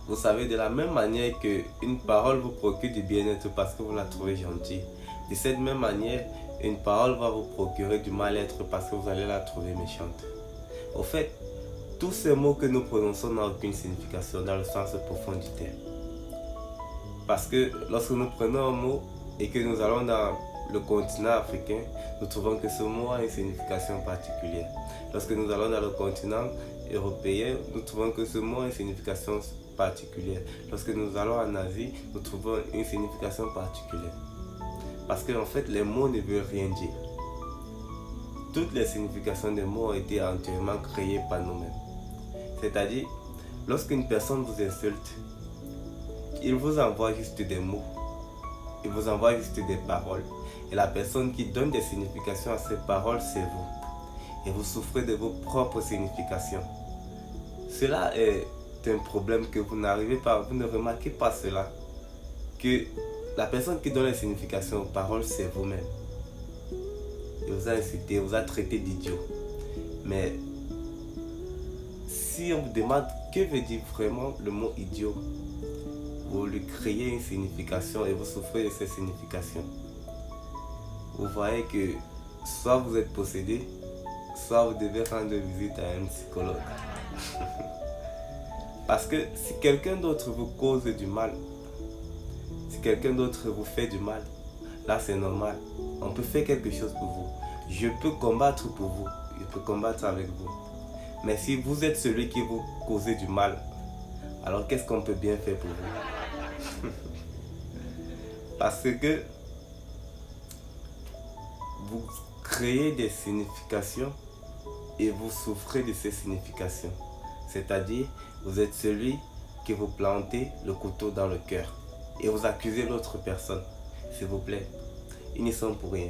Vous savez, de la même manière qu'une parole vous procure du bien-être parce que vous la trouvez gentille, de cette même manière, une parole va vous procurer du mal-être parce que vous allez la trouver méchante. Au fait, tous ces mots que nous prononçons n'ont aucune signification dans le sens profond du terme. Parce que lorsque nous prenons un mot et que nous allons dans le continent africain, nous trouvons que ce mot a une signification particulière. Lorsque nous allons dans le continent européen, nous trouvons que ce mot a une signification particulière. Lorsque nous allons en Asie, nous trouvons une signification particulière. Parce qu'en fait, les mots ne veulent rien dire. Toutes les significations des mots ont été entièrement créées par nous-mêmes. C'est-à-dire, lorsqu'une personne vous insulte, il vous envoie juste des mots. Il vous envoie juste des paroles. Et la personne qui donne des significations à ces paroles, c'est vous. Et vous souffrez de vos propres significations. Cela est un problème que vous n'arrivez pas, vous ne remarquez pas cela. Que la personne qui donne les significations aux paroles, c'est vous-même. Il vous a insulté, il vous a traité d'idiot. Mais si on vous demande que veut dire vraiment le mot idiot, vous lui créez une signification et vous souffrez de cette signification. Vous voyez que soit vous êtes possédé, soit vous devez rendre visite à un psychologue. Parce que si quelqu'un d'autre vous cause du mal, si quelqu'un d'autre vous fait du mal, là c'est normal. On peut faire quelque chose pour vous. Je peux combattre pour vous. Je peux combattre avec vous. Mais si vous êtes celui qui vous cause du mal, alors qu'est-ce qu'on peut bien faire pour vous? Parce que vous créez des significations et vous souffrez de ces significations. C'est-à-dire, vous êtes celui qui vous plantez le couteau dans le cœur et vous accusez l'autre personne. S'il vous plaît, ils n'y sont pour rien.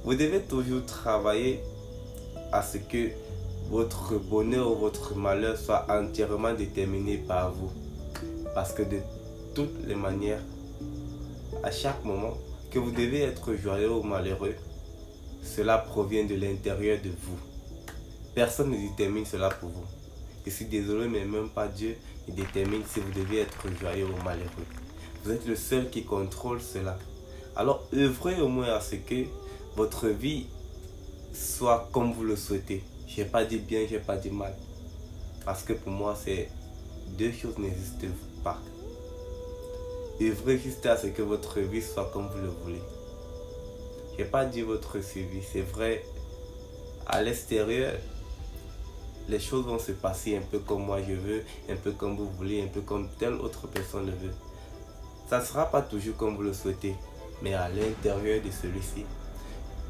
Vous devez toujours travailler à ce que votre bonheur ou votre malheur soit entièrement déterminé par vous. Parce que de toutes les manières, à chaque moment, que vous devez être joyeux ou malheureux, cela provient de l'intérieur de vous. Personne ne détermine cela pour vous. Je suis désolé, mais même pas Dieu ne détermine si vous devez être joyeux ou malheureux. Vous êtes le seul qui contrôle cela. Alors œuvrez au moins à ce que votre vie soit comme vous le souhaitez. Je n'ai pas dit bien, je n'ai pas dit mal. Parce que pour moi, ces deux choses n'existent pas. Œuvrez juste à ce que votre vie soit comme vous le voulez. Je n'ai pas dit votre survie, c'est vrai. À l'extérieur, les choses vont se passer un peu comme moi je veux, un peu comme vous voulez, un peu comme telle autre personne le veut. Ça ne sera pas toujours comme vous le souhaitez, mais à l'intérieur de celui-ci,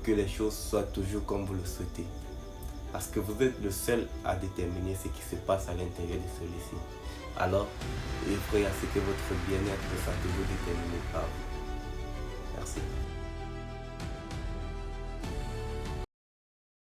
que les choses soient toujours comme vous le souhaitez. Parce que vous êtes le seul à déterminer ce qui se passe à l'intérieur de celui-ci. Alors, œuvrez à ce que votre bien-être soit toujours déterminé par vous. Merci.